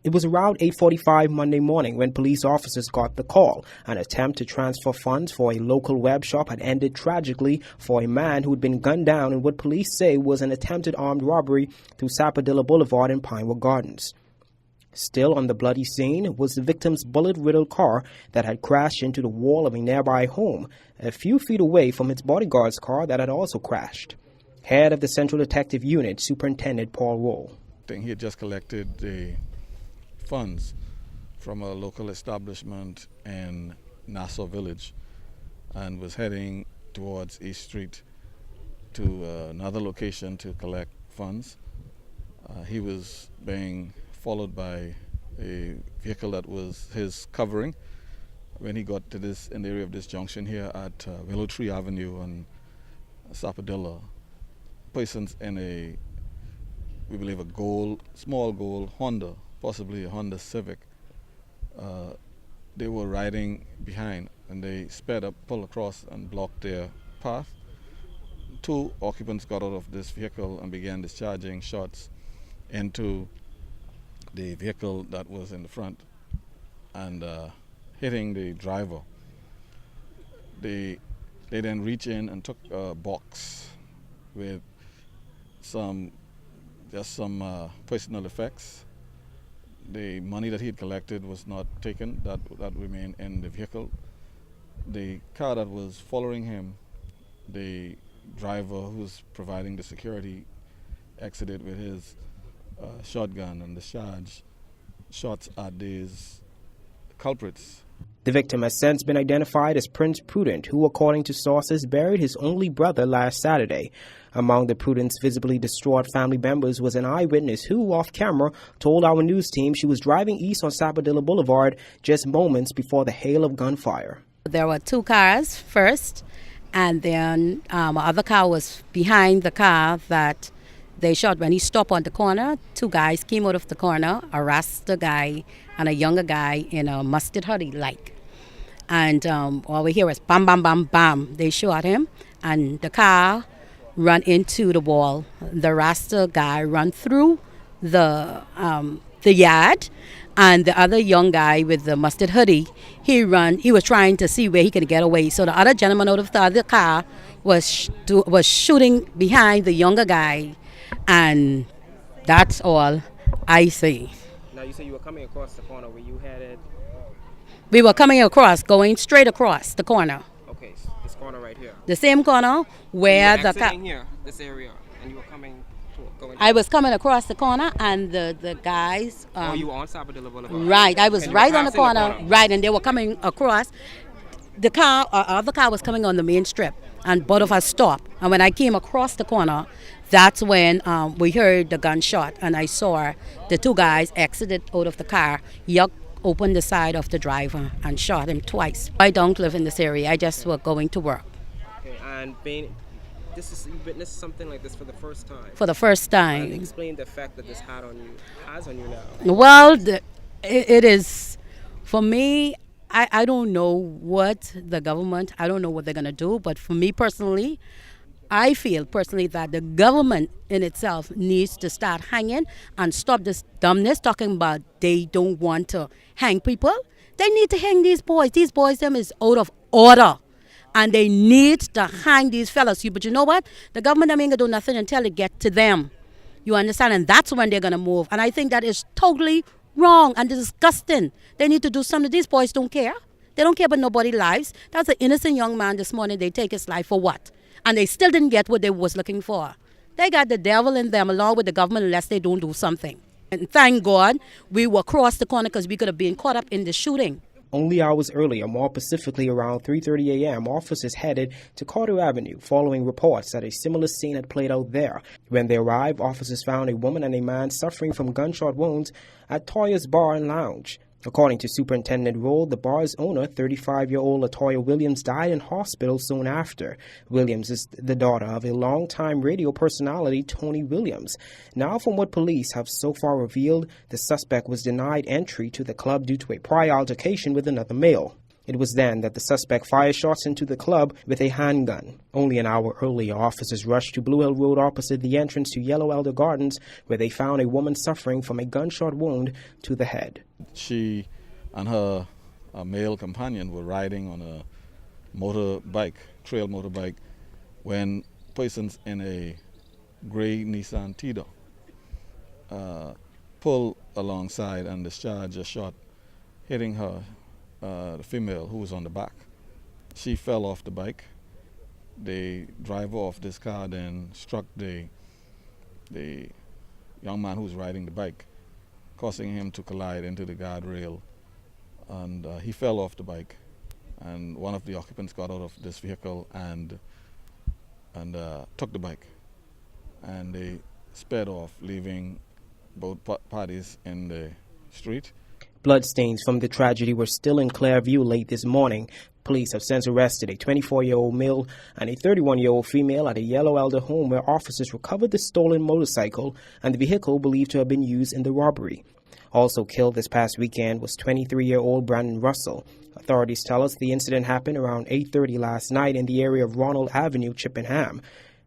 It was around 8:45 Monday morning when police officers got the call. An attempt to transfer funds for a local web shop had ended tragically for a man who had been gunned down in what police say was an attempted armed robbery through Sapodilla Boulevard in Pinewood Gardens. Still on the bloody scene was the victim's bullet-riddled car that had crashed into the wall of a nearby home, a few feet away from its bodyguard's car that had also crashed. Head of the Central Detective Unit, Superintendent Paul Roll. He had just collected the funds from a local establishment in Nassau Village and was heading towards East Street to another location to collect funds. He was being followed by a vehicle that was his covering. When he got to this, in the area of this junction here at Willow Tree Avenue on Sapodilla, persons in a, we believe, a small gold Honda, possibly a Honda Civic, they were riding behind and they sped up, pulled across and blocked their path. Two occupants got out of this vehicle and began discharging shots into the vehicle that was in the front and hitting the driver. They then reached in and took a box with some personal effects. The money that he had collected was not taken, that remained in the vehicle. The car that was following him, the driver who was providing the security exited with his shotgun and discharged shots at these culprits. The victim has since been identified as Prince Prudent, who, according to sources, buried his only brother last Saturday. Among the Prudent's visibly distraught family members was an eyewitness who, off camera, told our news team she was driving east on Sapodilla Boulevard just moments before the hail of gunfire. There were two cars first, and then other car was behind the car that they shot. When he stopped on the corner, two guys came out of the corner, a Rasta guy and a younger guy in a mustard hoodie like. And all we hear was bam, bam, bam, bam. They shot him, and the car run into the wall. The Rasta guy run through the yard, and the other young guy with the mustard hoodie, he was trying to see where he could get away. So the other gentleman out of the other car was shooting behind the younger guy, and that's all I see. Now, you say you were coming across the corner where you headed? We were coming across, going straight across the corner. Okay, this corner right here. The same corner where the car. Here, this area, and you were going. I was coming across the corner, and the guys. You were on Sapodilla Boulevard? Right, I was right on the corner, right, and they were coming across. The car, other car was coming on the main strip, and both of us stopped. And when I came across the corner, that's when we heard the gunshot, and I saw the two guys exited out of the car, opened the side of the driver, and shot him twice. I don't live in this area. I just was going to work. Okay, and you witnessed something like this for the first time? For the first time. And explain the effect that this has on you now. Well, it is, for me, I don't know what the government, I don't know what they're going to do, but for me personally, I feel personally that the government in itself needs to start hanging and stop this dumbness talking about they don't want to hang people. They need to hang these boys. These boys, them is out of order. And they need to hang these fellas. But you know what? The government ain't going to do nothing until it gets to them. You understand? And that's when they're going to move. And I think that is totally wrong and disgusting. They need to do something. These boys don't care. They don't care about nobody's lives. That's an innocent young man this morning. They take his life for what? And they still didn't get what they was looking for. They got the devil in them along with the government unless they don't do something. And thank God we were across the corner because we could have been caught up in the shooting. Only hours earlier, more specifically around 3:30 a.m., officers headed to Carter Avenue following reports that a similar scene had played out there. When they arrived, officers found a woman and a man suffering from gunshot wounds at Toya's Bar and Lounge. According to Superintendent Roll, the bar's owner, 35-year-old Latoya Williams, died in hospital soon after. Williams is the daughter of a longtime radio personality, Tony Williams. Now, from what police have so far revealed, the suspect was denied entry to the club due to a prior altercation with another male. It was then that the suspect fired shots into the club with a handgun. Only an hour earlier, officers rushed to Blue Hill Road opposite the entrance to Yellow Elder Gardens, where they found a woman suffering from a gunshot wound to the head. She and her male companion were riding on a motorbike, trail motorbike, when persons in a gray Nissan Tido pulled alongside and discharged a shot, hitting her, the female who was on the back. She fell off the bike. The driver of this car then struck the young man who was riding the bike, causing him to collide into the guardrail, and he fell off the bike. And one of the occupants got out of this vehicle and took the bike, and they sped off, leaving both parties in the street. Bloodstains from the tragedy were still in clear view late this morning. Police have since arrested a 24-year-old male and a 31-year-old female at a Yellow Elder home, where officers recovered the stolen motorcycle and the vehicle believed to have been used in the robbery. Also killed this past weekend was 23-year-old Brandon Russell. Authorities tell us the incident happened around 8:30 last night in the area of Ronald Avenue, Chippenham.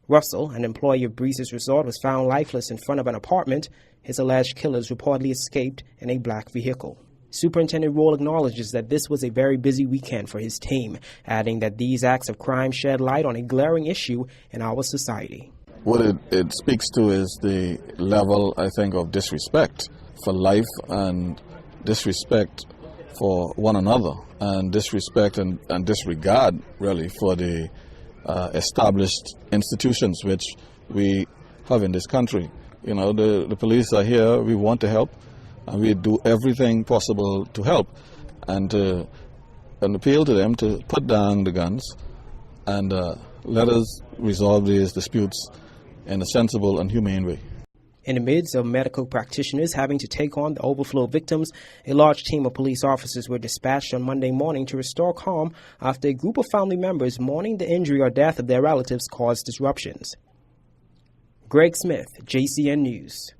Russell, an employee of Breezes Resort, was found lifeless in front of an apartment. His alleged killers reportedly escaped in a black vehicle. Superintendent Roll acknowledges that this was a very busy weekend for his team, adding that these acts of crime shed light on a glaring issue in our society. What it speaks to is the level, I think, of disrespect for life and disrespect for one another, and disrespect and disregard, really, for the established institutions which we have in this country. You know, the police are here, we want to help, and we do everything possible to help, and appeal to them to put down the guns and let us resolve these disputes in a sensible and humane way. In the midst of medical practitioners having to take on the overflow victims, a large team of police officers were dispatched on Monday morning to restore calm after a group of family members mourning the injury or death of their relatives caused disruptions. Greg Smith, JCN News.